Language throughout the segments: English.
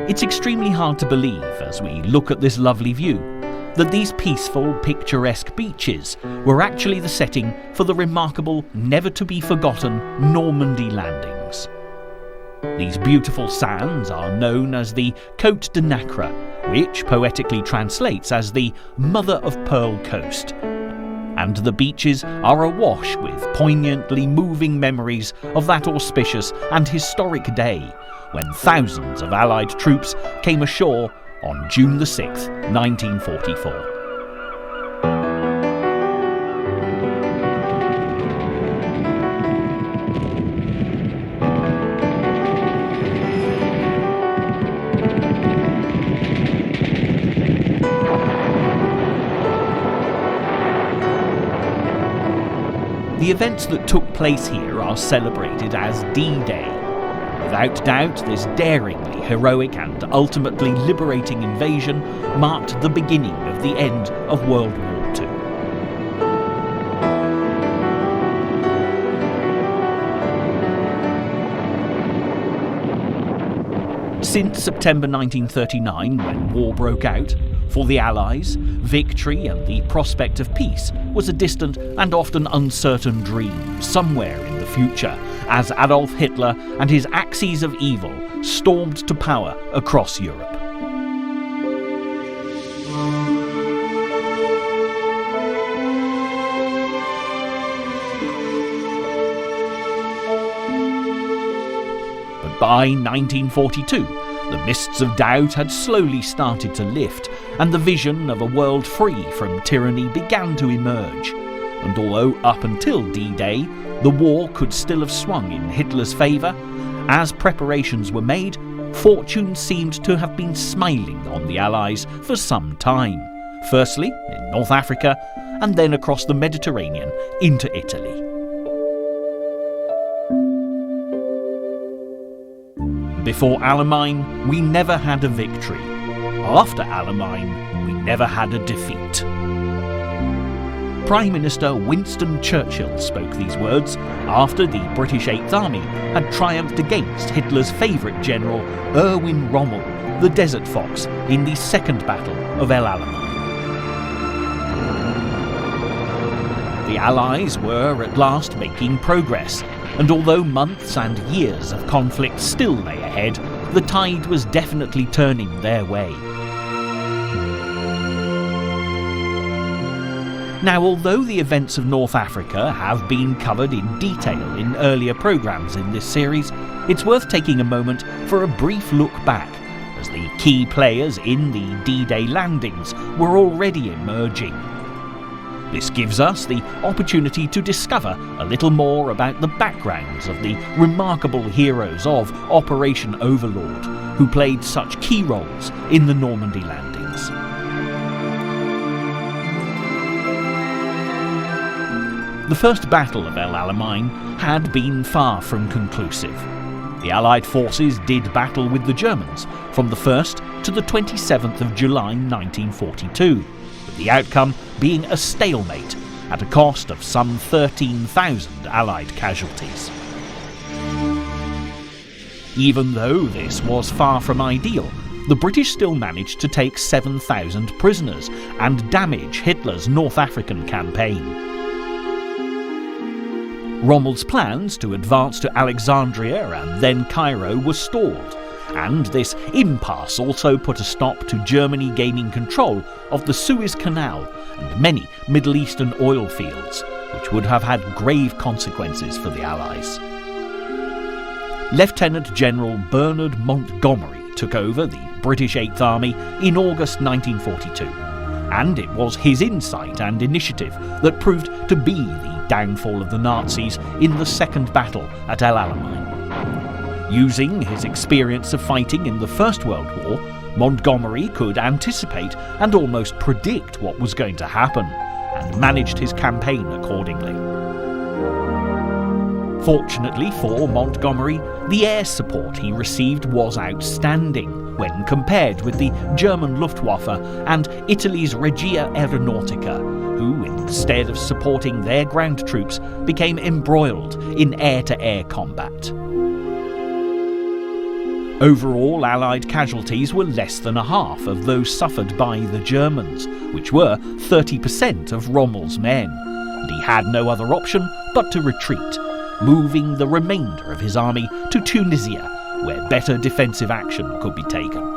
It's extremely hard to believe, as we look at this lovely view, that these peaceful, picturesque beaches were actually the setting for the remarkable, never-to-be-forgotten Normandy landings. These beautiful sands are known as the Côte de Nacre, which poetically translates as the Mother of Pearl Coast. And the beaches are awash with poignantly moving memories of that auspicious and historic day when thousands of Allied troops came ashore on June the 6th, 1944. The events that took place here are celebrated as D-Day. Without doubt, this daringly heroic and ultimately liberating invasion marked the beginning of the end of World War II. Since September 1939, when war broke out, for the Allies, victory and the prospect of peace was a distant and often uncertain dream somewhere in the future, as Adolf Hitler and his axes of evil stormed to power across Europe. But by 1942, the mists of doubt had slowly started to lift, and the vision of a world free from tyranny began to emerge. And although up until D-Day, the war could still have swung in Hitler's favour, as preparations were made, fortune seemed to have been smiling on the Allies for some time. Firstly, in North Africa, and then across the Mediterranean into Italy. Before Alamein, we never had a victory. After Alamein, we never had a defeat. Prime Minister Winston Churchill spoke these words after the British Eighth Army had triumphed against Hitler's favourite general, Erwin Rommel, the Desert Fox, in the Second Battle of El Alamein. The Allies were at last making progress, and although months and years of conflict still lay ahead, the tide was definitely turning their way. Now, although the events of North Africa have been covered in detail in earlier programmes in this series, it's worth taking a moment for a brief look back, as the key players in the D-Day landings were already emerging. This gives us the opportunity to discover a little more about the backgrounds of the remarkable heroes of Operation Overlord, who played such key roles in the Normandy landings. The first battle of El Alamein had been far from conclusive. The Allied forces did battle with the Germans from the 1st to the 27th of July 1942. The outcome being a stalemate at a cost of some 13,000 Allied casualties. Even though this was far from ideal, the British still managed to take 7,000 prisoners and damage Hitler's North African campaign. Rommel's plans to advance to Alexandria and then Cairo were stalled, and this impasse also put a stop to Germany gaining control of the Suez Canal and many Middle Eastern oil fields, which would have had grave consequences for the Allies. Lieutenant General Bernard Montgomery took over the British Eighth Army in August 1942, and it was his insight and initiative that proved to be the downfall of the Nazis in the Second Battle at El Alamein. Using his experience of fighting in the First World War, Montgomery could anticipate and almost predict what was going to happen, and managed his campaign accordingly. Fortunately for Montgomery, the air support he received was outstanding when compared with the German Luftwaffe and Italy's Regia Aeronautica, who, instead of supporting their ground troops, became embroiled in air-to-air combat. Overall, Allied casualties were less than a half of those suffered by the Germans, which were 30% of Rommel's men, and he had no other option but to retreat, moving the remainder of his army to Tunisia, where better defensive action could be taken.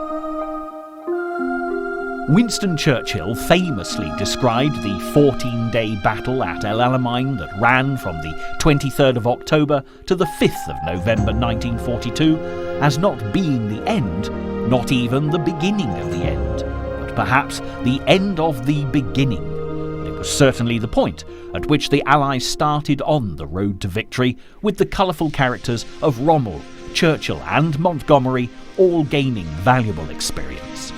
Winston Churchill famously described the 14-day battle at El Alamein that ran from the 23rd of October to the 5th of November 1942 as not being the end, not even the beginning of the end, but perhaps the end of the beginning. And it was certainly the point at which the Allies started on the road to victory, with the colourful characters of Rommel, Churchill and Montgomery all gaining valuable experience.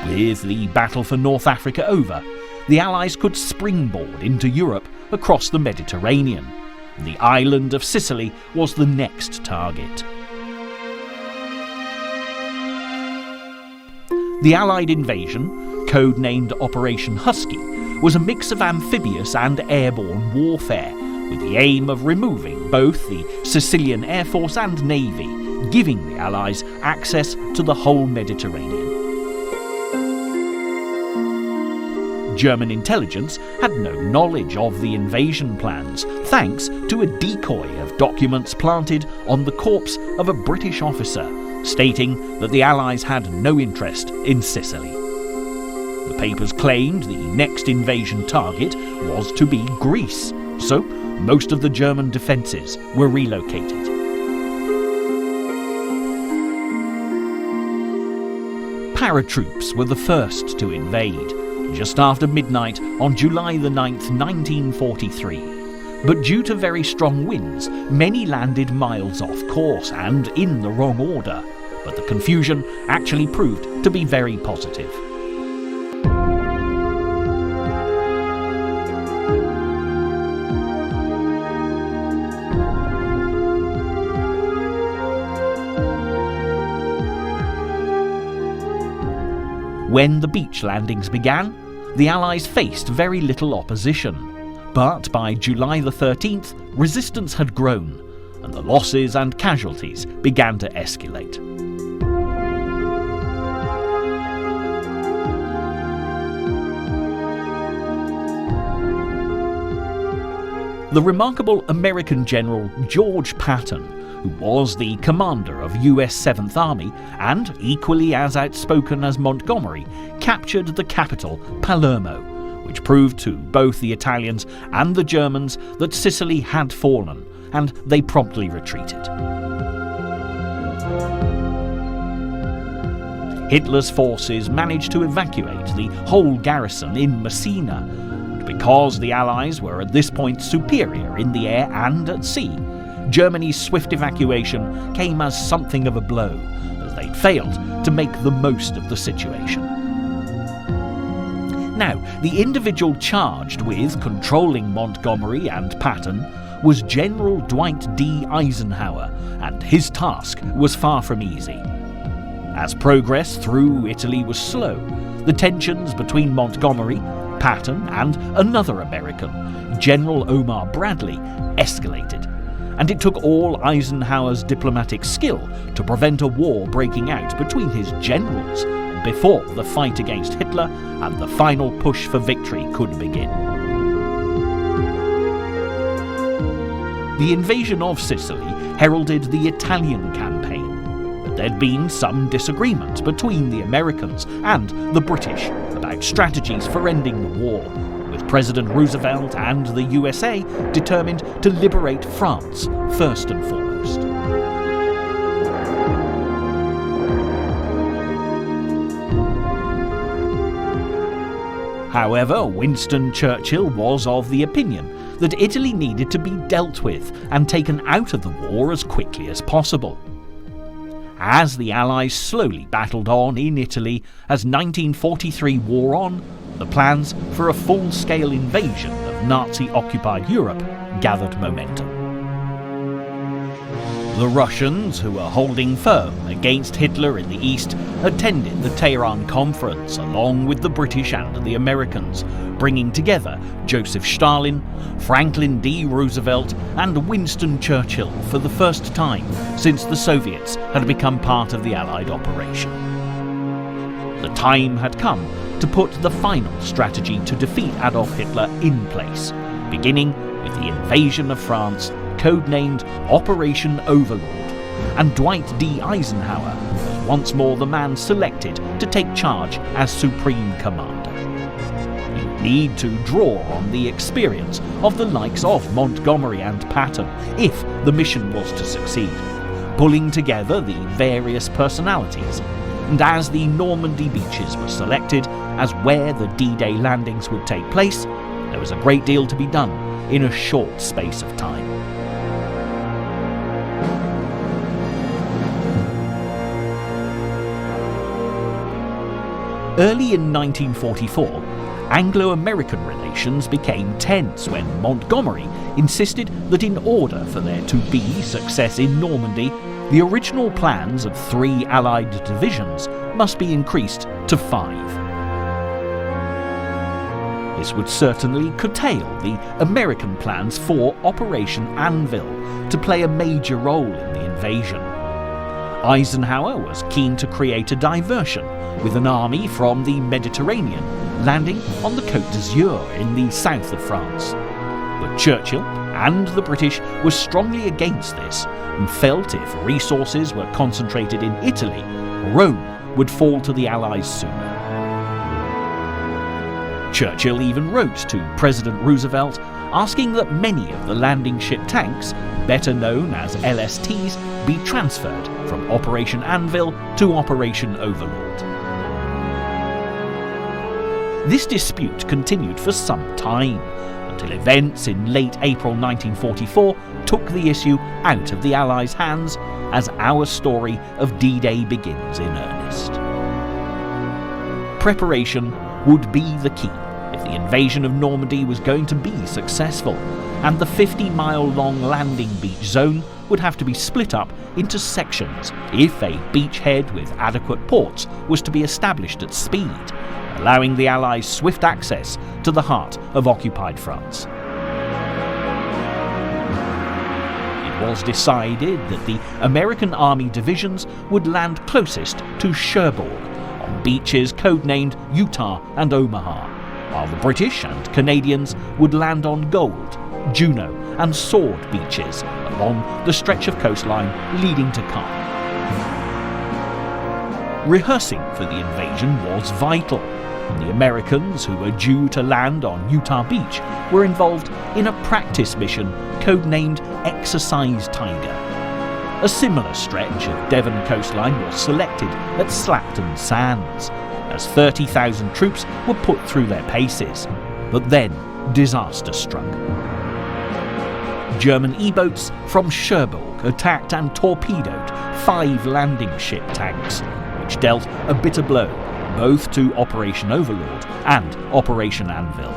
With the battle for North Africa over, the Allies could springboard into Europe across the Mediterranean. The island of Sicily was the next target. The Allied invasion, codenamed Operation Husky, was a mix of amphibious and airborne warfare, with the aim of removing both the Sicilian Air Force and Navy, giving the Allies access to the whole Mediterranean. German intelligence had no knowledge of the invasion plans, thanks to a decoy of documents planted on the corpse of a British officer, stating that the Allies had no interest in Sicily. The papers claimed the next invasion target was to be Greece, so most of the German defences were relocated. Paratroops were the first to invade, just after midnight on July the 9th, 1943. But due to very strong winds, many landed miles off course and in the wrong order. But the confusion actually proved to be very positive. When the beach landings began, the Allies faced very little opposition. But by July the 13th, resistance had grown, and the losses and casualties began to escalate. The remarkable American General George Patton, who was the commander of US 7th Army and equally as outspoken as Montgomery, captured the capital, Palermo, which proved to both the Italians and the Germans that Sicily had fallen, and they promptly retreated. Hitler's forces managed to evacuate the whole garrison in Messina, and because the Allies were at this point superior in the air and at sea, Germany's swift evacuation came as something of a blow, as they'd failed to make the most of the situation. Now, the individual charged with controlling Montgomery and Patton was General Dwight D. Eisenhower, and his task was far from easy. As progress through Italy was slow, the tensions between Montgomery, Patton, and another American, General Omar Bradley, escalated. And it took all Eisenhower's diplomatic skill to prevent a war breaking out between his generals before the fight against Hitler and the final push for victory could begin. The invasion of Sicily heralded the Italian campaign, but there'd been some disagreement between the Americans and the British about strategies for ending the war, with President Roosevelt and the USA determined to liberate France first and foremost. However, Winston Churchill was of the opinion that Italy needed to be dealt with and taken out of the war as quickly as possible. As the Allies slowly battled on in Italy as 1943 wore on, the plans for a full-scale invasion of Nazi-occupied Europe gathered momentum. The Russians, who were holding firm against Hitler in the east, attended the Tehran Conference along with the British and the Americans, bringing together Joseph Stalin, Franklin D. Roosevelt and Winston Churchill for the first time since the Soviets had become part of the Allied operation. The time had come to put the final strategy to defeat Adolf Hitler in place, beginning with the invasion of France, codenamed Operation Overlord, and Dwight D. Eisenhower was once more the man selected to take charge as Supreme Commander. You need to draw on the experience of the likes of Montgomery and Patton if the mission was to succeed, pulling together the various personalities, and as the Normandy beaches were selected as where the D-Day landings would take place, there was a great deal to be done in a short space of time. Early in 1944, Anglo-American relations became tense when Montgomery insisted that in order for there to be success in Normandy, the original plans of 3 Allied divisions must be increased to 5. This would certainly curtail the American plans for Operation Anvil to play a major role in the invasion. Eisenhower was keen to create a diversion with an army from the Mediterranean landing on the Côte d'Azur in the south of France. But Churchill and the British were strongly against this and felt if resources were concentrated in Italy, Rome would fall to the Allies sooner. Churchill even wrote to President Roosevelt asking that many of the landing ship tanks, better known as LSTs, be transferred from Operation Anvil to Operation Overlord. This dispute continued for some time, until events in late April 1944 took the issue out of the Allies' hands as our story of D-Day begins in earnest. Preparation would be the key if the invasion of Normandy was going to be successful, and the 50-mile-long landing beach zone would have to be split up into sections if a beachhead with adequate ports was to be established at speed, allowing the Allies swift access to the heart of occupied France. It was decided that the American Army divisions would land closest to Cherbourg, on beaches codenamed Utah and Omaha, while the British and Canadians would land on Gold, Juno and Sword beaches along the stretch of coastline leading to Caen. Rehearsing for the invasion was vital, and the Americans, who were due to land on Utah Beach, were involved in a practice mission codenamed Exercise Tiger. A similar stretch of Devon coastline was selected at Slapton Sands, as 30,000 troops were put through their paces. But then disaster struck. German E-boats from Cherbourg attacked and torpedoed 5 landing ship tanks, which dealt a bitter blow both to Operation Overlord and Operation Anvil.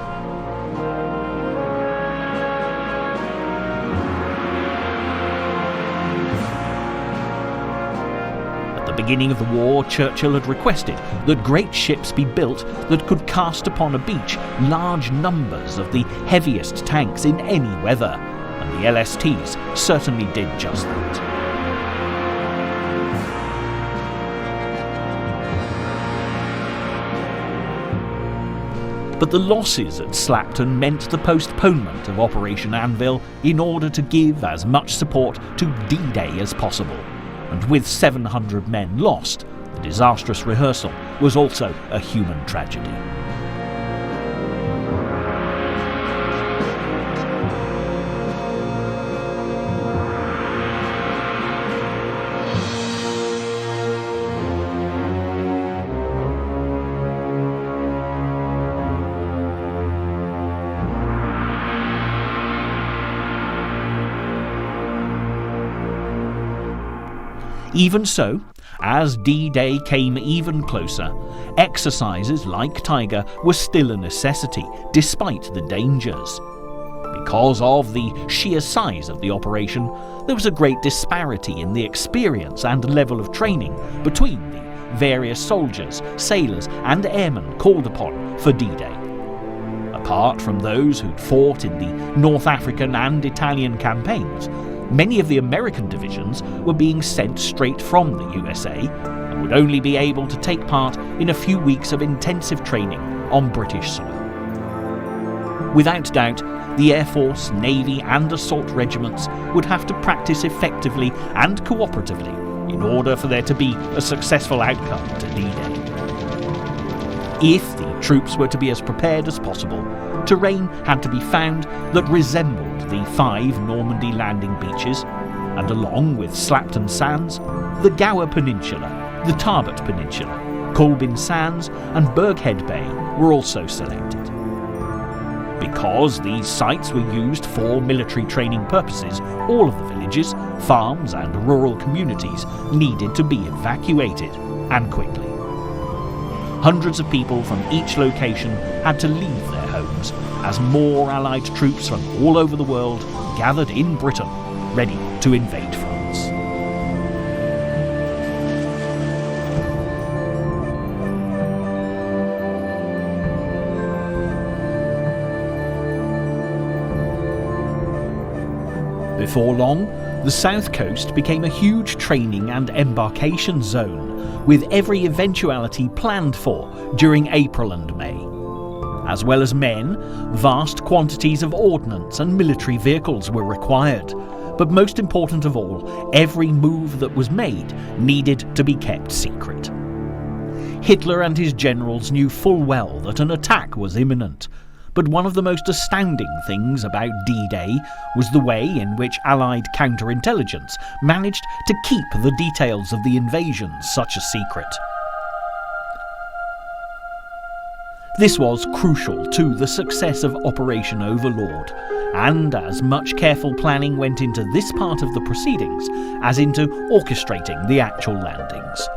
At the beginning of the war, Churchill had requested that great ships be built that could cast upon a beach large numbers of the heaviest tanks in any weather, and the LSTs certainly did just that. But the losses at Slapton meant the postponement of Operation Anvil in order to give as much support to D-Day as possible, and with 700 men lost, the disastrous rehearsal was also a human tragedy. Even so, as D-Day came even closer, exercises like Tiger were still a necessity, despite the dangers. because of the sheer size of the operation, there was a great disparity in the experience and level of training between the various soldiers, sailors and airmen called upon for D-Day. Apart from those who'd fought in the North African and Italian campaigns, many of the American divisions were being sent straight from the USA and would only be able to take part in a few weeks of intensive training on British soil. Without doubt, the Air Force, Navy and assault regiments would have to practice effectively and cooperatively in order for there to be a successful outcome to D-Day. If the troops were to be as prepared as possible, terrain had to be found that resembled the 5 Normandy landing beaches, and along with Slapton Sands, the Gower Peninsula, the Tarbet Peninsula, Colbin Sands and Berghead Bay were also selected. Because these sites were used for military training purposes, all of the villages, farms and rural communities needed to be evacuated, and quickly. Hundreds of people from each location had to leave their homes as more Allied troops from all over the world gathered in Britain, ready to invade France. Before long, the south coast became a huge training and embarkation zone, with every eventuality planned for during April and May. As well as men, vast quantities of ordnance and military vehicles were required, but most important of all, every move that was made needed to be kept secret. Hitler and his generals knew full well that an attack was imminent, but one of the most astounding things about D-Day was the way in which Allied counterintelligence managed to keep the details of the invasion such a secret. This was crucial to the success of Operation Overlord, and as much careful planning went into this part of the proceedings as into orchestrating the actual landings.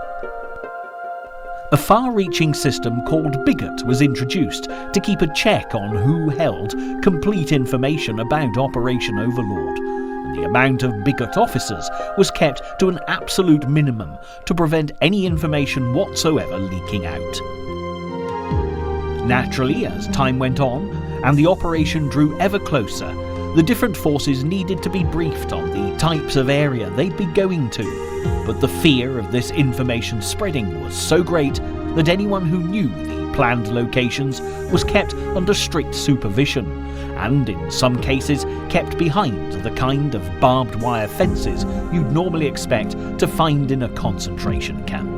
A far-reaching system called Bigot was introduced to keep a check on who held complete information about Operation Overlord, and the amount of Bigot officers was kept to an absolute minimum to prevent any information whatsoever leaking out. Naturally, as time went on, and the operation drew ever closer, the different forces needed to be briefed on the types of area they'd be going to, but the fear of this information spreading was so great that anyone who knew the planned locations was kept under strict supervision, and in some cases kept behind the kind of barbed wire fences you'd normally expect to find in a concentration camp.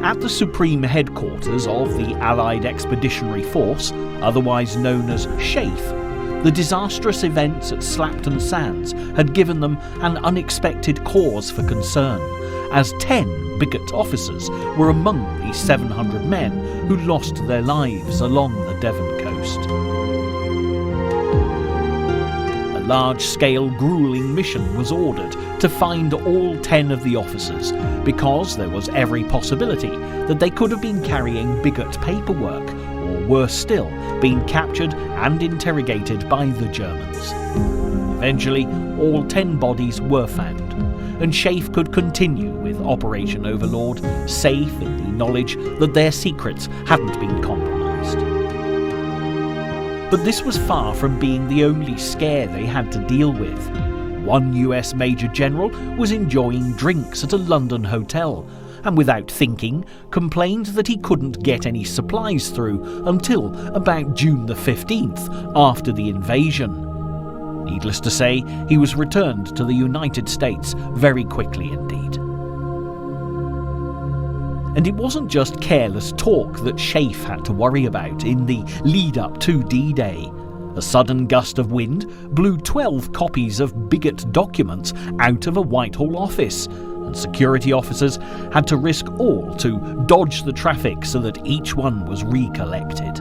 At the supreme headquarters of the Allied Expeditionary Force, otherwise known as SHAEF, the disastrous events at Slapton Sands had given them an unexpected cause for concern, as 10 Bigot officers were among the 700 men who lost their lives along the Devon coast. A large-scale gruelling mission was ordered to find all 10 of the officers, because there was every possibility that they could have been carrying Bigot paperwork, or worse still, being captured and interrogated by the Germans. Eventually, all 10 bodies were found, and SHAEF could continue with Operation Overlord, safe in the knowledge that their secrets hadn't been compromised. But this was far from being the only scare they had to deal with. One US Major General was enjoying drinks at a London hotel, and without thinking, complained that he couldn't get any supplies through until about June the 15th, after the invasion. Needless to say, he was returned to the United States very quickly indeed. And it wasn't just careless talk that SHAEF had to worry about in the lead-up to D-Day. A sudden gust of wind blew 12 copies of Bigot documents out of a Whitehall office, and security officers had to risk all to dodge the traffic so that each one was recollected.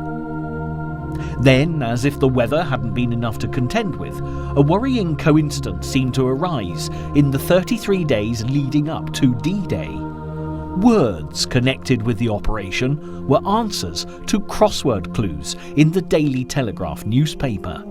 Then, as if the weather hadn't been enough to contend with, a worrying coincidence seemed to arise in the 33 days leading up to D-Day. Words connected with the operation were answers to crossword clues in the Daily Telegraph newspaper.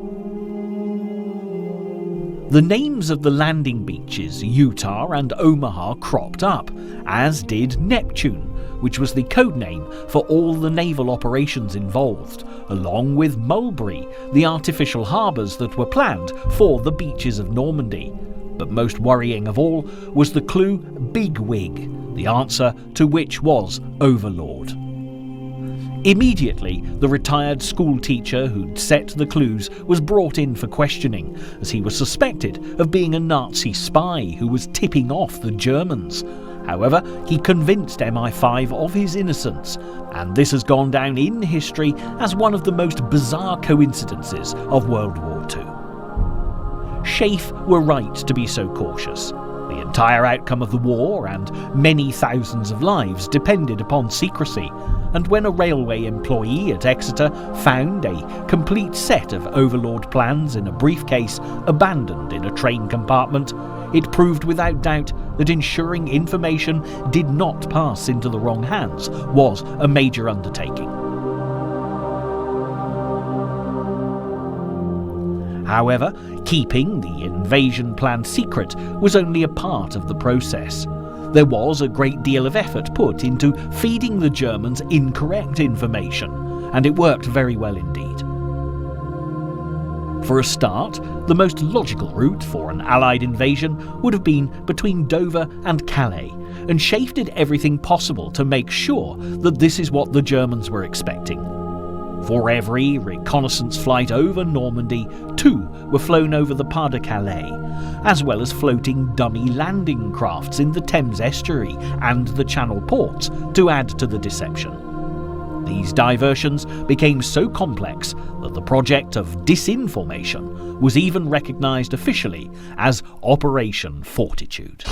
The names of the landing beaches, Utah and Omaha, cropped up, as did Neptune, which was the code name for all the naval operations involved, along with Mulberry, the artificial harbours that were planned for the beaches of Normandy. But most worrying of all was the clue Bigwig, the answer to which was Overlord. Immediately, the retired school teacher who'd set the clues was brought in for questioning, as he was suspected of being a Nazi spy who was tipping off the Germans. However, he convinced MI5 of his innocence, and this has gone down in history as one of the most bizarre coincidences of World War II. Scaife were right to be so cautious. The entire outcome of the war and many thousands of lives depended upon secrecy, and when a railway employee at Exeter found a complete set of Overlord plans in a briefcase abandoned in a train compartment, it proved without doubt that ensuring information did not pass into the wrong hands was a major undertaking. However, keeping the invasion plan secret was only a part of the process. There was a great deal of effort put into feeding the Germans incorrect information, and it worked very well indeed. For a start, the most logical route for an Allied invasion would have been between Dover and Calais, and Scaife did everything possible to make sure that this is what the Germans were expecting. For every reconnaissance flight over Normandy, 2 were flown over the Pas de Calais, as well as floating dummy landing crafts in the Thames estuary and the Channel ports to add to the deception. These diversions became so complex that the project of disinformation was even recognised officially as Operation Fortitude.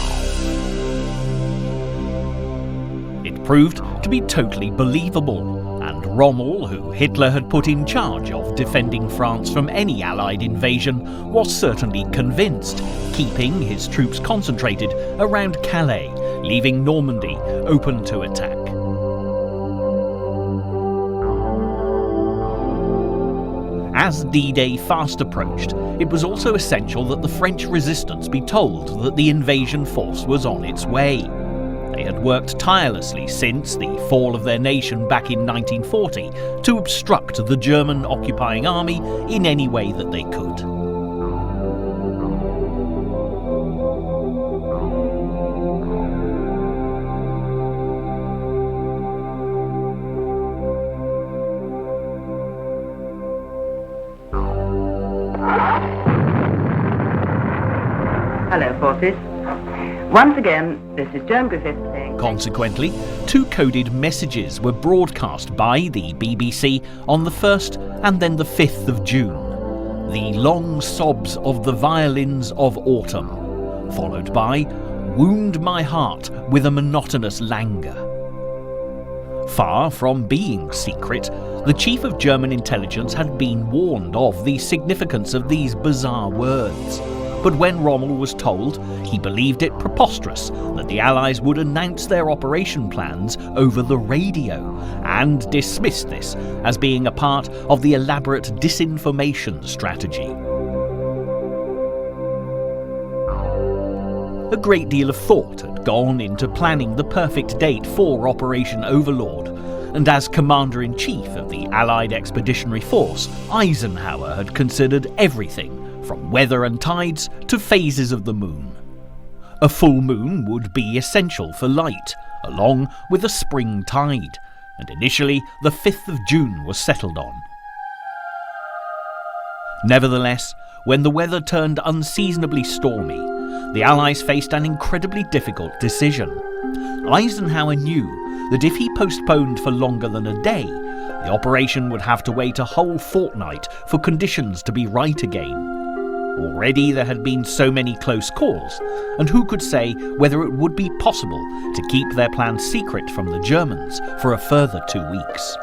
It proved to be totally believable, and Rommel, who Hitler had put in charge of defending France from any Allied invasion, was certainly convinced, keeping his troops concentrated around Calais, leaving Normandy open to attack. As D-Day fast approached, it was also essential that the French resistance be told that the invasion force was on its way. They had worked tirelessly since the fall of their nation back in 1940 to obstruct the German occupying army in any way that they could. Hello, forces. Once again, this is Joan Griffith saying... Consequently, 2 coded messages were broadcast by the BBC on the 1st and then the 5th of June. The long sobs of the violins of autumn, followed by wound my heart with a monotonous languor. Far from being secret, the chief of German intelligence had been warned of the significance of these bizarre words. But when Rommel was told, he believed it preposterous that the Allies would announce their operation plans over the radio, and dismissed this as being a part of the elaborate disinformation strategy. A great deal of thought had gone into planning the perfect date for Operation Overlord, and as Commander-in-Chief of the Allied Expeditionary Force, Eisenhower had considered everything from weather and tides to phases of the moon. A full moon would be essential for light, along with a spring tide, and initially the 5th of June was settled on. Nevertheless, when the weather turned unseasonably stormy, the Allies faced an incredibly difficult decision. Eisenhower knew that if he postponed for longer than a day, the operation would have to wait a whole fortnight for conditions to be right again. Already there had been so many close calls, and who could say whether it would be possible to keep their plans secret from the Germans for a further 2 weeks.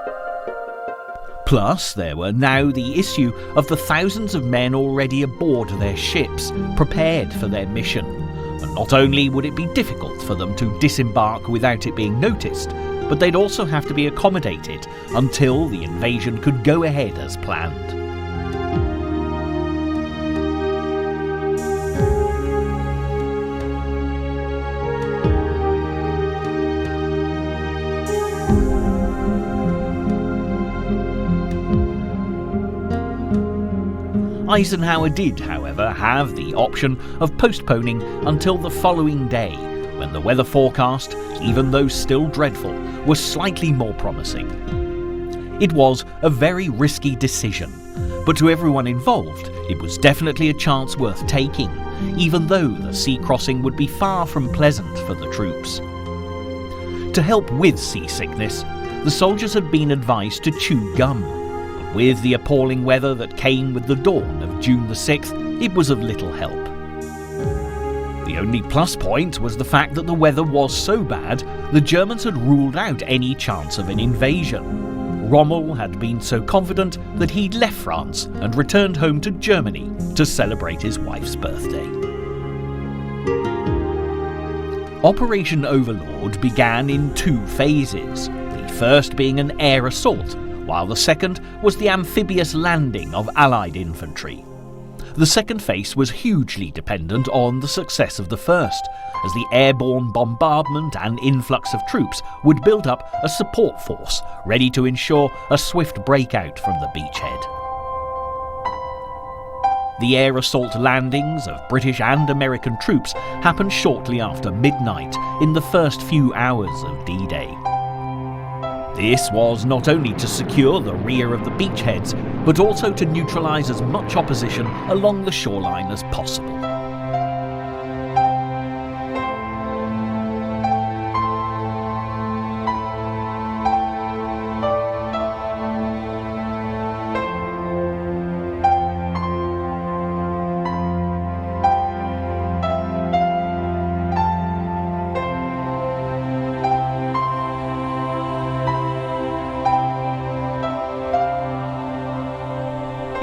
Plus, there were now the issue of the thousands of men already aboard their ships, prepared for their mission, And not only would it be difficult for them to disembark without it being noticed, but they'd also have to be accommodated until the invasion could go ahead as planned. Eisenhower did, however, have the option of postponing until the following day, when the weather forecast, even though still dreadful, was slightly more promising. It was a very risky decision, but to everyone involved, it was definitely a chance worth taking, even though the sea crossing would be far from pleasant for the troops. To help with seasickness, the soldiers had been advised to chew gum. With the appalling weather that came with the dawn of June the 6th, it was of little help. The only plus point was the fact that the weather was so bad, the Germans had ruled out any chance of an invasion. Rommel had been so confident that he'd left France and returned home to Germany to celebrate his wife's birthday. Operation Overlord began in 2 phases, the first being an air assault, while the second was the amphibious landing of Allied infantry. The second phase was hugely dependent on the success of the first, as the airborne bombardment and influx of troops would build up a support force ready to ensure a swift breakout from the beachhead. The air assault landings of British and American troops happened shortly after midnight in the first few hours of D-Day. This was not only to secure the rear of the beachheads, but also to neutralise as much opposition along the shoreline as possible.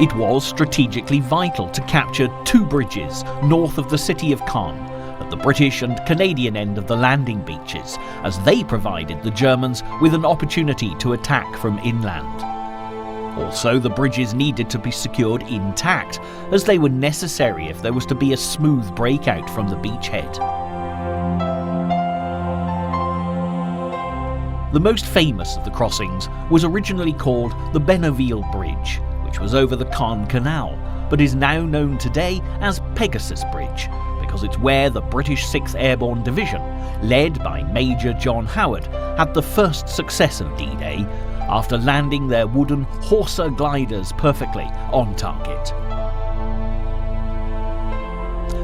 It was strategically vital to capture 2 bridges north of the city of Caen, at the British and Canadian end of the landing beaches, as they provided the Germans with an opportunity to attack from inland. Also, the bridges needed to be secured intact, as they were necessary if there was to be a smooth breakout from the beachhead. The most famous of the crossings was originally called the Benneville Bridge, which was over the Caen Canal, but is now known today as Pegasus Bridge, because it's where the British 6th Airborne Division, led by Major John Howard, had the first success of D-Day after landing their wooden Horsa gliders perfectly on target.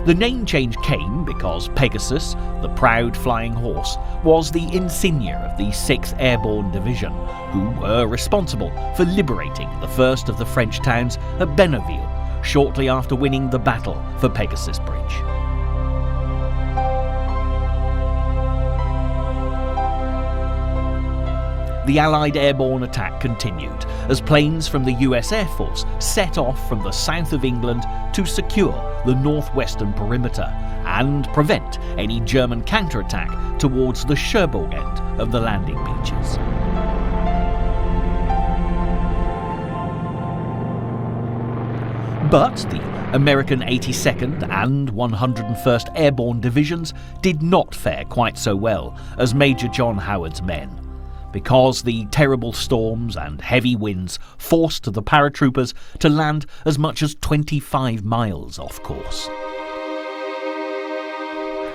The name change came because Pegasus, the proud flying horse, was the insignia of the 6th Airborne Division, who were responsible for liberating the first of the French towns at Benneville, shortly after winning the battle for Pegasus Bridge. The Allied airborne attack continued as planes from the US Air Force set off from the south of England to secure the northwestern perimeter and prevent any German counterattack towards the Cherbourg end of the landing beaches. But the American 82nd and 101st Airborne Divisions did not fare quite so well as Major John Howard's men, because the terrible storms and heavy winds forced the paratroopers to land as much as 25 miles off course.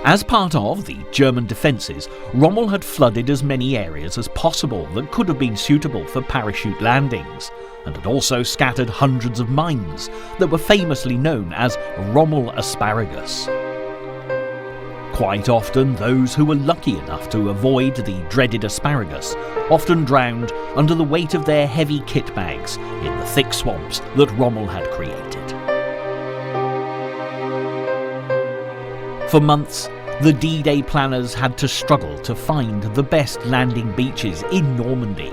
As part of the German defences, Rommel had flooded as many areas as possible that could have been suitable for parachute landings, and had also scattered hundreds of mines that were famously known as Rommel asparagus. Quite often, those who were lucky enough to avoid the dreaded asparagus often drowned under the weight of their heavy kit bags in the thick swamps that Rommel had created. For months, the D-Day planners had to struggle to find the best landing beaches in Normandy,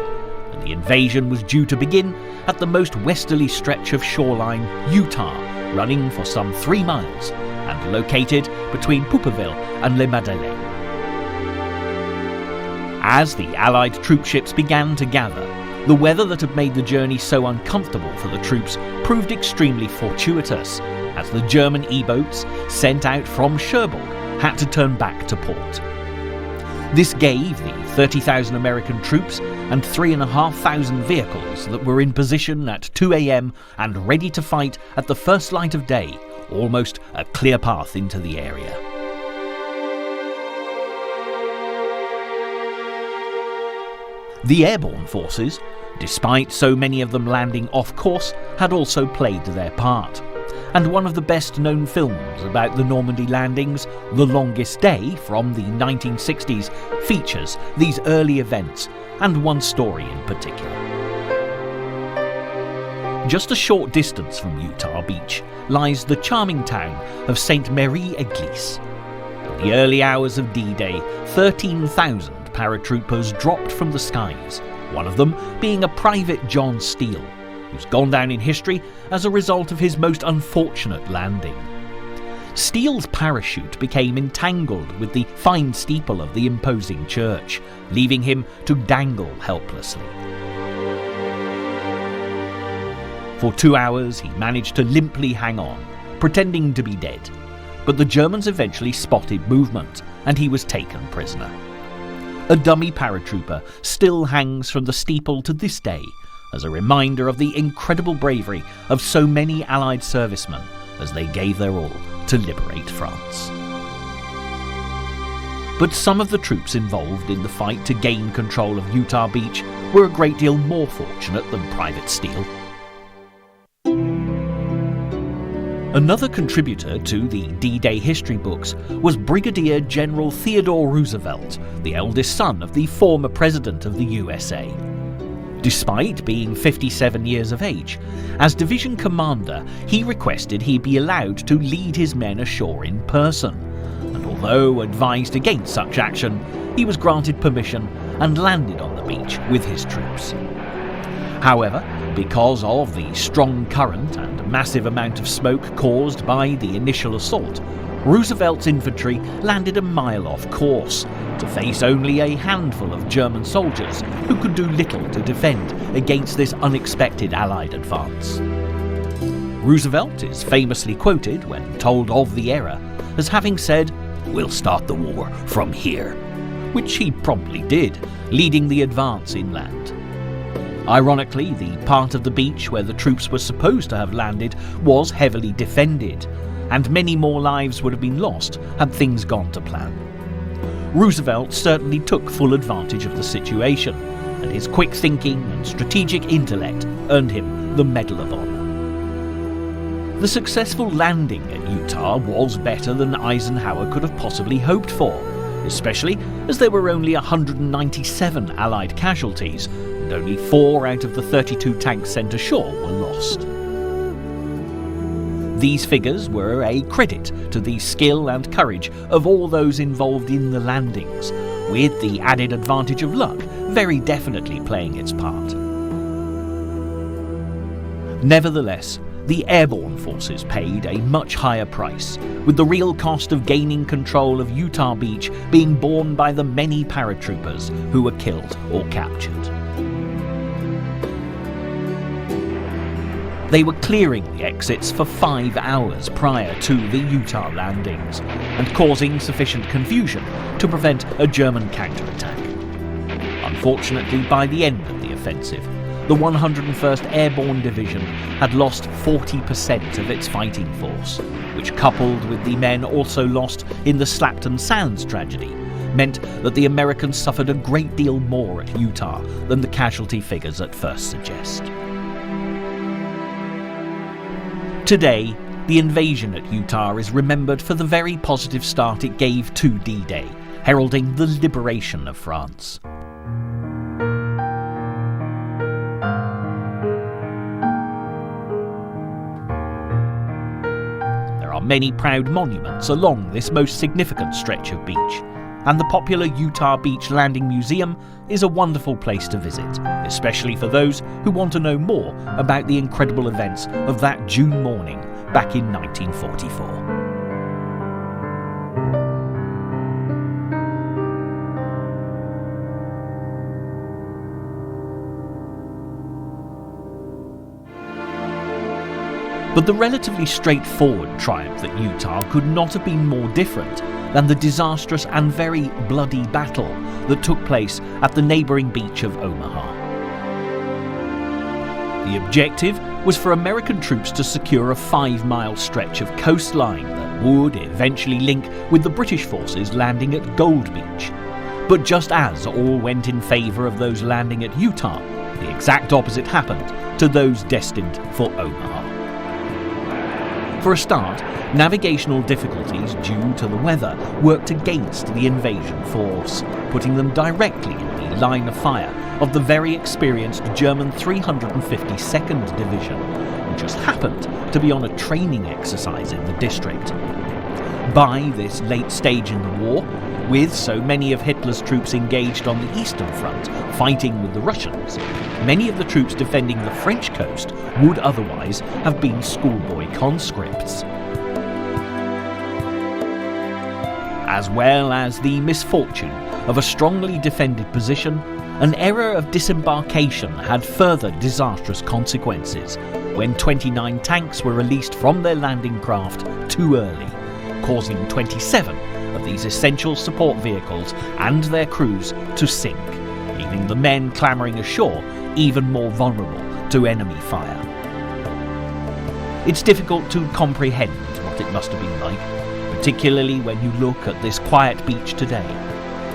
and the invasion was due to begin at the most westerly stretch of shoreline, Utah, running for some 3 miles, and located between Pouperville and Le Madeleine. As the Allied troopships began to gather, the weather that had made the journey so uncomfortable for the troops proved extremely fortuitous, as the German E-boats sent out from Cherbourg had to turn back to port. This gave the 30,000 American troops and 3,500 vehicles that were in position at 2 a.m. and ready to fight at the first light of day almost a clear path into the area. The airborne forces, despite so many of them landing off course, had also played their part. And one of the best-known films about the Normandy landings, The Longest Day from the 1960s, features these early events and one story in particular. Just a short distance from Utah Beach lies the charming town of Sainte-Marie-Église. In the early hours of D-Day, 13,000 paratroopers dropped from the skies, one of them being a Private John Steele, who's gone down in history as a result of his most unfortunate landing. Steele's parachute became entangled with the fine steeple of the imposing church, leaving him to dangle helplessly. For 2 hours he managed to limply hang on, pretending to be dead, but the Germans eventually spotted movement and he was taken prisoner. A dummy paratrooper still hangs from the steeple to this day as a reminder of the incredible bravery of so many Allied servicemen as they gave their all to liberate France. But some of the troops involved in the fight to gain control of Utah Beach were a great deal more fortunate than Private Steele. Another contributor to the D-Day history books was Brigadier General Theodore Roosevelt, the eldest son of the former President of the USA. Despite being 57 years of age, as division commander, he requested he be allowed to lead his men ashore in person, and although advised against such action, he was granted permission and landed on the beach with his troops. However, because of the strong current and massive amount of smoke caused by the initial assault, Roosevelt's infantry landed a mile off course to face only a handful of German soldiers who could do little to defend against this unexpected Allied advance. Roosevelt is famously quoted, when told of the error, as having said, "We'll start the war from here," which he promptly did, leading the advance inland. Ironically, the part of the beach where the troops were supposed to have landed was heavily defended, and many more lives would have been lost had things gone to plan. Roosevelt certainly took full advantage of the situation, and his quick thinking and strategic intellect earned him the Medal of Honor. The successful landing at Utah was better than Eisenhower could have possibly hoped for, especially as there were only 197 Allied casualties, and only 4 out of the 32 tanks sent ashore were lost. These figures were a credit to the skill and courage of all those involved in the landings, with the added advantage of luck very definitely playing its part. Nevertheless, the airborne forces paid a much higher price, with the real cost of gaining control of Utah Beach being borne by the many paratroopers who were killed or captured. They were clearing the exits for 5 hours prior to the Utah landings, and causing sufficient confusion to prevent a German counterattack. Unfortunately, by the end of the offensive, the 101st Airborne Division had lost 40% of its fighting force, which, coupled with the men also lost in the Slapton Sands tragedy, meant that the Americans suffered a great deal more at Utah than the casualty figures at first suggest. Today, the invasion at Utah is remembered for the very positive start it gave to D-Day, heralding the liberation of France. There are many proud monuments along this most significant stretch of beach, and the popular Utah Beach Landing Museum is a wonderful place to visit, especially for those who want to know more about the incredible events of that June morning back in 1944. But the relatively straightforward triumph at Utah could not have been more different than the disastrous and very bloody battle that took place at the neighbouring beach of Omaha. The objective was for American troops to secure a 5-mile stretch of coastline that would eventually link with the British forces landing at Gold Beach. But just as all went in favour of those landing at Utah, the exact opposite happened to those destined for Omaha. For a start, navigational difficulties due to the weather worked against the invasion force, putting them directly in the line of fire of the very experienced German 352nd Division, who just happened to be on a training exercise in the district. By this late stage in the war, with so many of Hitler's troops engaged on the Eastern Front fighting with the Russians, many of the troops defending the French coast would otherwise have been schoolboy conscripts. As well as the misfortune of a strongly defended position, an error of disembarkation had further disastrous consequences when 29 tanks were released from their landing craft too early, causing 27 of these essential support vehicles and their crews to sink, leaving the men clamouring ashore even more vulnerable to enemy fire. It's difficult to comprehend what it must have been like, particularly when you look at this quiet beach today.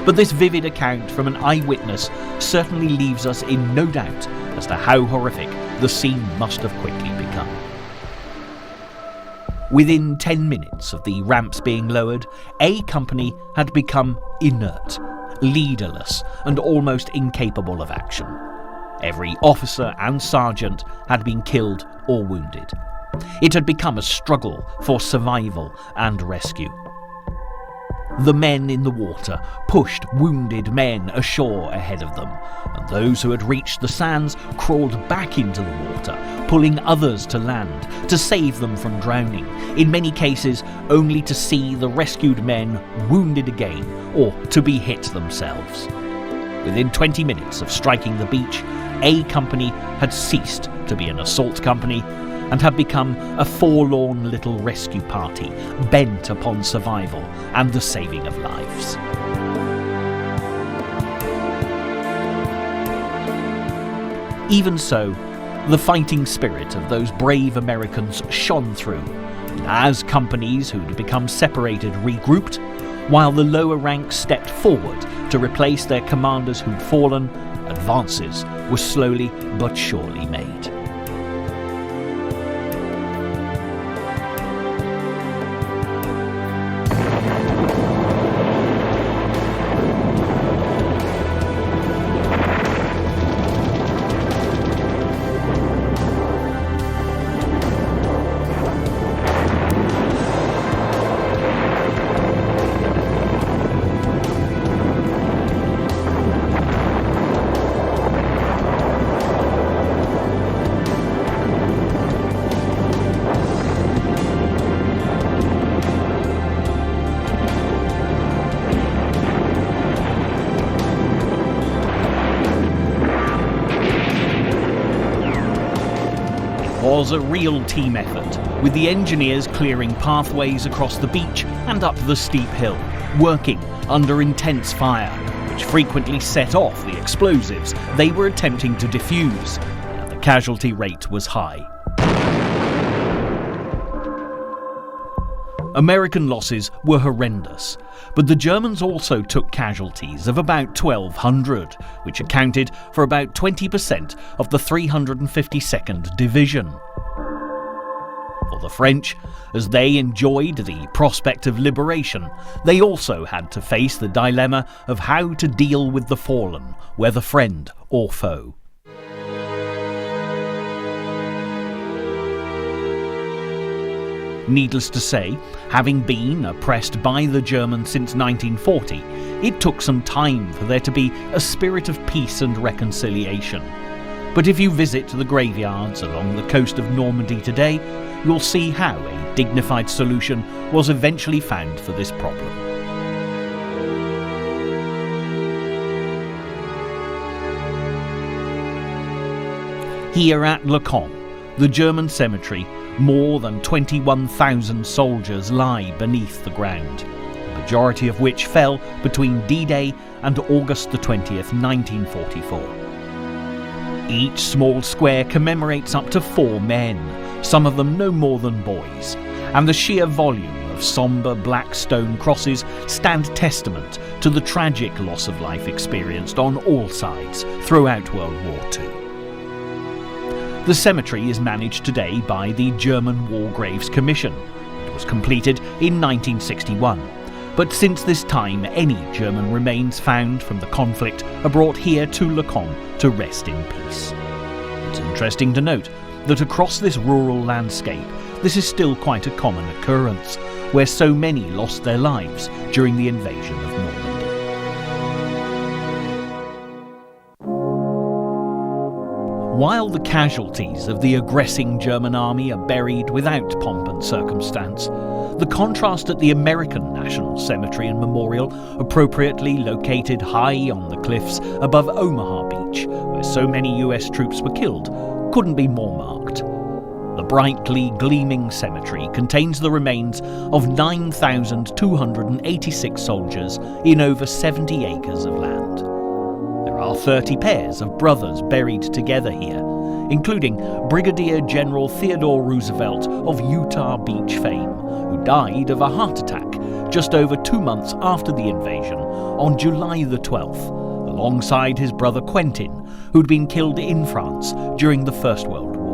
But this vivid account from an eyewitness certainly leaves us in no doubt as to how horrific the scene must have quickly become. Within 10 minutes of the ramps being lowered, A Company had become inert, leaderless, and almost incapable of action. Every officer and sergeant had been killed or wounded. It had become a struggle for survival and rescue. The men in the water pushed wounded men ashore ahead of them, and those who had reached the sands crawled back into the water, pulling others to land to save them from drowning, in many cases only to see the rescued men wounded again or to be hit themselves. Within 20 minutes of striking the beach, A Company had ceased to be an assault company and had become a forlorn little rescue party bent upon survival and the saving of lives. Even so, the fighting spirit of those brave Americans shone through, as companies who'd become separated regrouped, while the lower ranks stepped forward to replace their commanders who'd fallen. Advances were slowly but surely made. Was a real team effort, with the engineers clearing pathways across the beach and up the steep hill, working under intense fire, which frequently set off the explosives they were attempting to defuse, and the casualty rate was high. American losses were horrendous, but the Germans also took casualties of about 1,200, which accounted for about 20% of the 352nd Division. For the French, as they enjoyed the prospect of liberation, they also had to face the dilemma of how to deal with the fallen, whether friend or foe. Needless to say, having been oppressed by the Germans since 1940, it took some time for there to be a spirit of peace and reconciliation. But if you visit the graveyards along the coast of Normandy today, you'll see how a dignified solution was eventually found for this problem. Here at Le Camp, the German cemetery, more than 21,000 soldiers lie beneath the ground, the majority of which fell between D-Day and August the 20th, 1944. Each small square commemorates up to 4 men, some of them no more than boys, and the sheer volume of sombre black stone crosses stand testament to the tragic loss of life experienced on all sides throughout World War II. The cemetery is managed today by the German War Graves Commission. It was completed in 1961, but since this time any German remains found from the conflict are brought here to Le Camp to rest in peace. It's interesting to note that across this rural landscape this is still quite a common occurrence, where so many lost their lives during the invasion of Normandy. While the casualties of the aggressing German army are buried without pomp and circumstance, the contrast at the American National Cemetery and Memorial, appropriately located high on the cliffs above Omaha Beach, where so many US troops were killed, couldn't be more marked. The brightly gleaming cemetery contains the remains of 9,286 soldiers in over 70 acres of land. There are 30 pairs of brothers buried together here, including Brigadier General Theodore Roosevelt of Utah Beach fame, who died of a heart attack just over 2 months after the invasion on July the 12th, alongside his brother Quentin, who'd been killed in France during the First World War.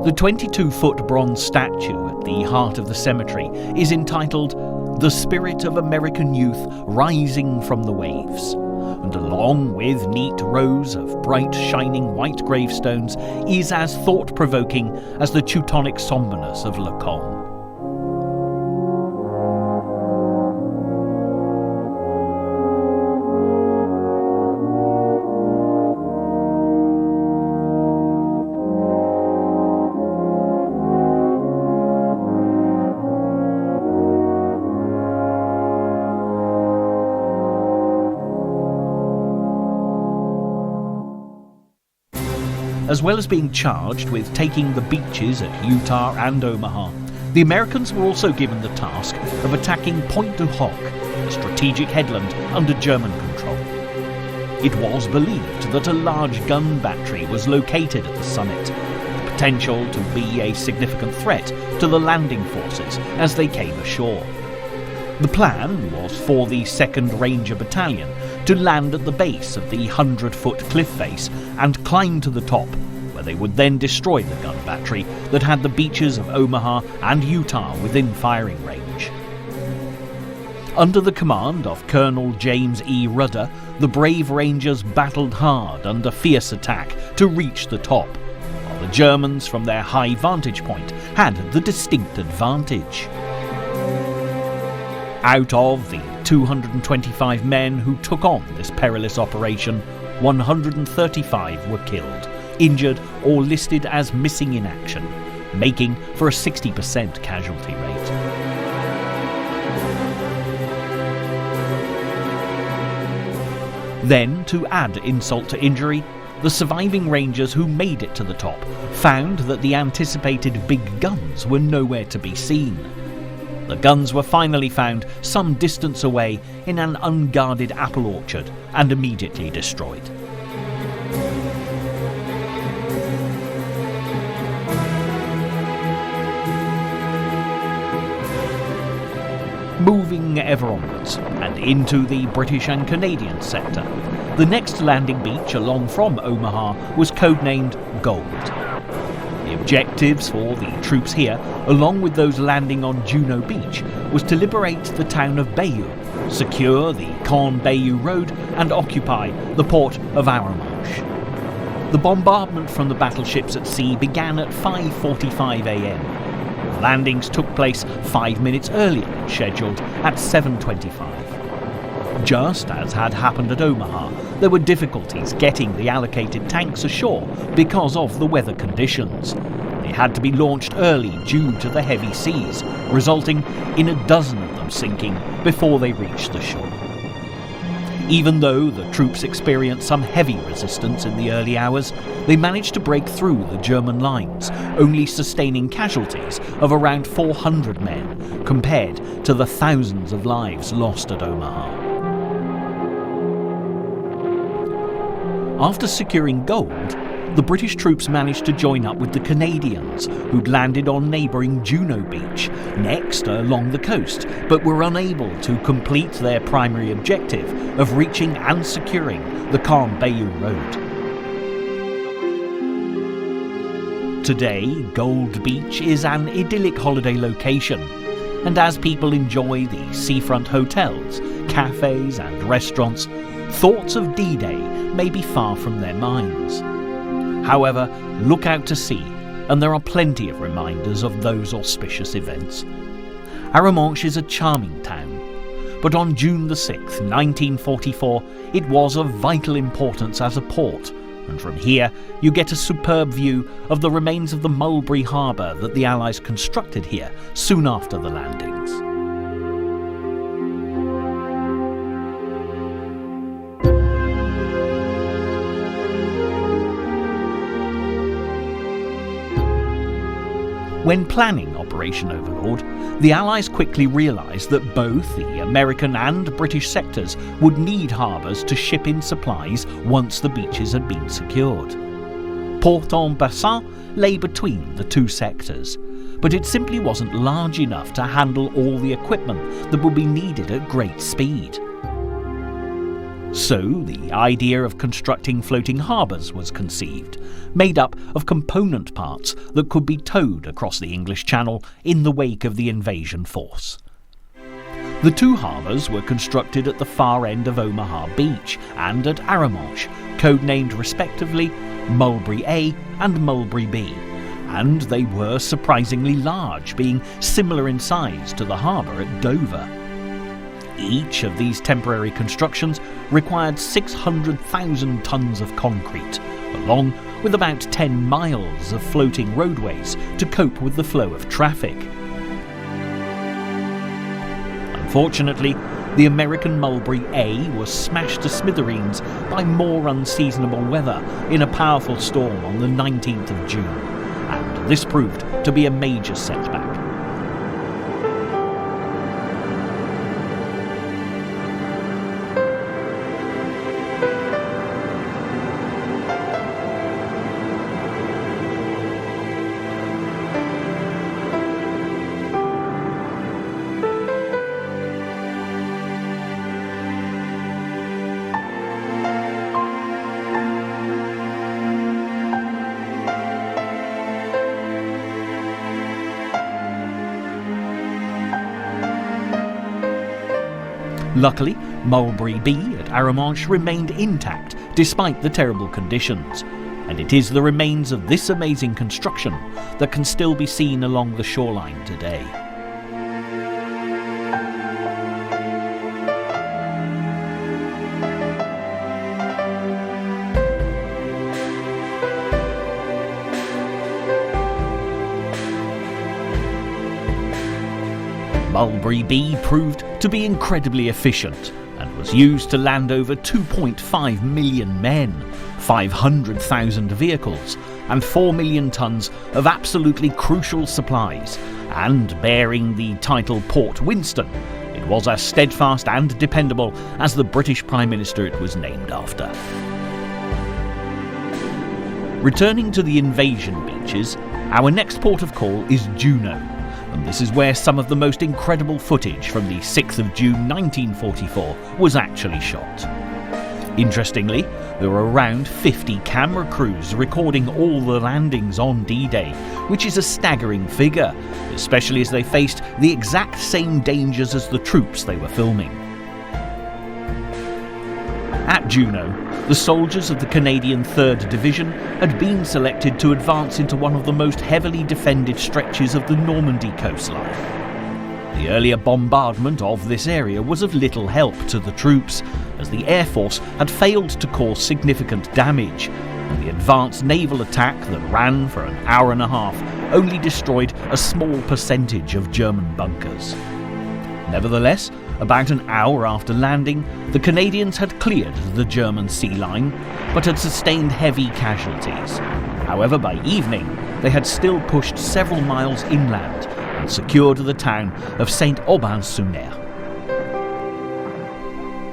The 22-foot bronze statue at the heart of the cemetery is entitled "The Spirit of American Youth Rising from the Waves," and along with neat rows of bright shining white gravestones is as thought-provoking as the Teutonic somberness of Le Camp. As well as being charged with taking the beaches at Utah and Omaha, the Americans were also given the task of attacking Point du Hoc, a strategic headland under German control. It was believed that a large gun battery was located at the summit, the potential to be a significant threat to the landing forces as they came ashore. The plan was for the 2nd Ranger Battalion to land at the base of the 100-foot cliff face and climb to the top, where they would then destroy the gun battery that had the beaches of Omaha and Utah within firing range. Under the command of Colonel James E. Rudder, the brave Rangers battled hard under fierce attack to reach the top, while the Germans from their high vantage point had the distinct advantage. Out of the 225 men who took on this perilous operation, 135 were killed, injured or listed as missing in action, making for a 60% casualty rate. Then, to add insult to injury, the surviving Rangers who made it to the top found that the anticipated big guns were nowhere to be seen. The guns were finally found some distance away in an unguarded apple orchard and immediately destroyed. Moving ever onwards and into the British and Canadian sector, the next landing beach along from Omaha was codenamed Gold. The objectives for the troops here, along with those landing on Juno Beach, was to liberate the town of Bayeux, secure the Caen-Bayeux Road and occupy the port of Arromanches. The bombardment from the battleships at sea began at 5:45 a.m. Landings took place 5 minutes earlier than scheduled at 7:25. Just as had happened at Omaha, there were difficulties getting the allocated tanks ashore because of the weather conditions. They had to be launched early due to the heavy seas, resulting in a dozen of them sinking before they reached the shore. Even though the troops experienced some heavy resistance in the early hours, they managed to break through the German lines, only sustaining casualties of around 400 men, compared to the thousands of lives lost at Omaha. After securing gold, the British troops managed to join up with the Canadians, who'd landed on neighbouring Juno Beach, next along the coast, but were unable to complete their primary objective of reaching and securing the Camp-Bayou Road. Today, Gold Beach is an idyllic holiday location, and as people enjoy the seafront hotels, cafes and restaurants, thoughts of D-Day may be far from their minds. However, look out to sea, and there are plenty of reminders of those auspicious events. Arromanches is a charming town, but on June the 6th, 1944, it was of vital importance as a port, and from here you get a superb view of the remains of the Mulberry harbour that the Allies constructed here soon after the landings. When planning Operation Overlord, the Allies quickly realised that both the American and British sectors would need harbours to ship in supplies once the beaches had been secured. Port-en-Bassin lay between the two sectors, but it simply wasn't large enough to handle all the equipment that would be needed at great speed. So the idea of constructing floating harbours was conceived, made up of component parts that could be towed across the English Channel in the wake of the invasion force. The two harbours were constructed at the far end of Omaha Beach and at Arromanches, codenamed respectively Mulberry A and Mulberry B, and they were surprisingly large, being similar in size to the harbour at Dover. Each of these temporary constructions required 600,000 tons of concrete, along with about 10 miles of floating roadways to cope with the flow of traffic. Unfortunately, the American Mulberry A was smashed to smithereens by more unseasonable weather in a powerful storm on the 19th of June, and this proved to be a major setback. Luckily, Mulberry B at Arromanches remained intact despite the terrible conditions, and it is the remains of this amazing construction that can still be seen along the shoreline today. Mulberry B proved to be incredibly efficient and was used to land over 2.5 million men, 500,000 vehicles, and 4 million tons of absolutely crucial supplies, and bearing the title Port Winston, it was as steadfast and dependable as the British Prime Minister it was named after. Returning to the invasion beaches, our next port of call is Juno, and this is where some of the most incredible footage from the 6th of June 1944 was actually shot. Interestingly, there were around 50 camera crews recording all the landings on D-Day, which is a staggering figure, especially as they faced the exact same dangers as the troops they were filming. At Juno, the soldiers of the Canadian 3rd Division had been selected to advance into one of the most heavily defended stretches of the Normandy coastline. The earlier bombardment of this area was of little help to the troops, as the Air Force had failed to cause significant damage, and the advanced naval attack that ran for an hour and a half only destroyed a small percentage of German bunkers. Nevertheless, about an hour after landing, the Canadians had cleared the German sea line, but had sustained heavy casualties. However, by evening, they had still pushed several miles inland and secured the town of Saint-Aubin-sur-Mer.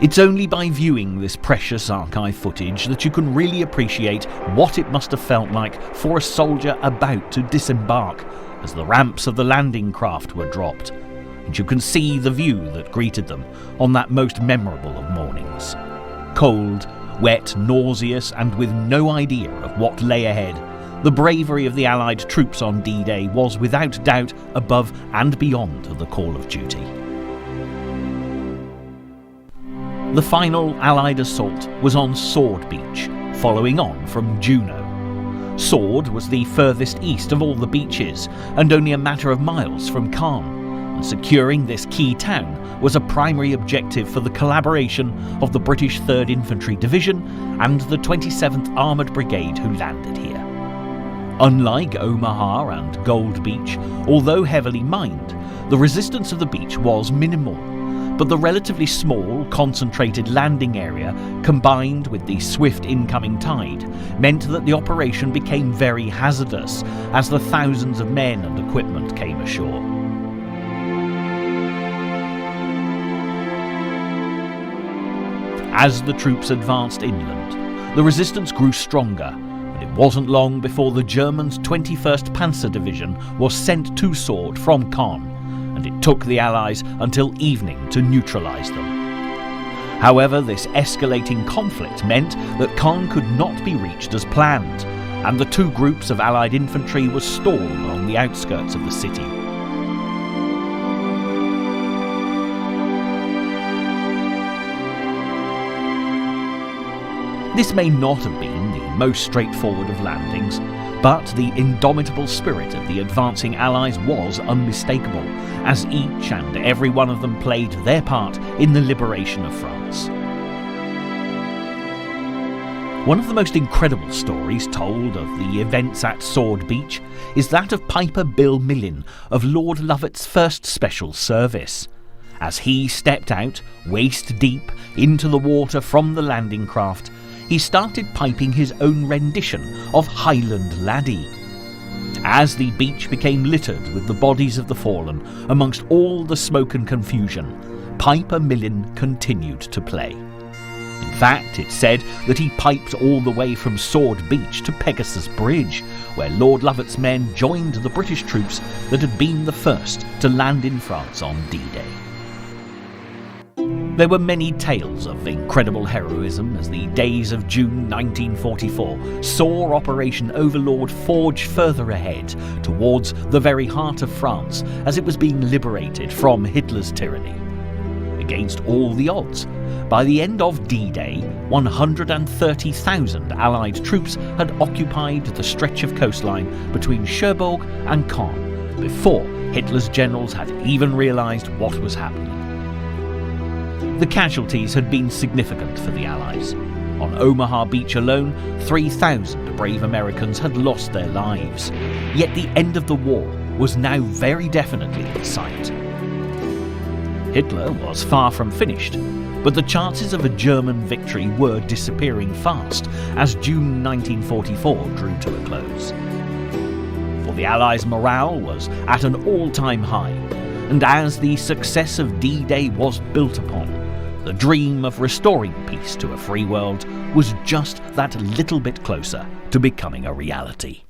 It's only by viewing this precious archive footage that you can really appreciate what it must have felt like for a soldier about to disembark as the ramps of the landing craft were dropped, and you can see the view that greeted them on that most memorable of mornings. Cold, wet, nauseous, and with no idea of what lay ahead, the bravery of the Allied troops on D-Day was without doubt above and beyond the call of duty. The final Allied assault was on Sword Beach, following on from Juno. Sword was the furthest east of all the beaches and only a matter of miles from Caen, and securing this key town was a primary objective for the collaboration of the British 3rd Infantry Division and the 27th Armoured Brigade who landed here. Unlike Omaha and Gold Beach, although heavily mined, the resistance of the beach was minimal. But the relatively small, concentrated landing area, combined with the swift incoming tide, meant that the operation became very hazardous as the thousands of men and equipment came ashore. As the troops advanced inland, the resistance grew stronger, and it wasn't long before the Germans' 21st Panzer Division was sent to Sword from Caen, and it took the Allies until evening to neutralise them. However, this escalating conflict meant that Caen could not be reached as planned, and the two groups of Allied infantry were stalled on the outskirts of the city. This may not have been the most straightforward of landings, but the indomitable spirit of the advancing Allies was unmistakable, as each and every one of them played their part in the liberation of France. One of the most incredible stories told of the events at Sword Beach is that of Piper Bill Millin of Lord Lovat's first special service. As he stepped out, waist deep, into the water from the landing craft, he started piping his own rendition of Highland Laddie. As the beach became littered with the bodies of the fallen, amongst all the smoke and confusion, Piper Millin continued to play. In fact, it's said that he piped all the way from Sword Beach to Pegasus Bridge, where Lord Lovat's men joined the British troops that had been the first to land in France on D-Day. There were many tales of incredible heroism as the days of June 1944 saw Operation Overlord forge further ahead towards the very heart of France as it was being liberated from Hitler's tyranny. Against all the odds, by the end of D-Day, 130,000 Allied troops had occupied the stretch of coastline between Cherbourg and Caen before Hitler's generals had even realised what was happening. The casualties had been significant for the Allies. On Omaha Beach alone, 3,000 brave Americans had lost their lives. Yet the end of the war was now very definitely in sight. Hitler was far from finished, but the chances of a German victory were disappearing fast as June 1944 drew to a close. For the Allies' morale was at an all-time high, and as the success of D-Day was built upon, the dream of restoring peace to a free world was just that little bit closer to becoming a reality.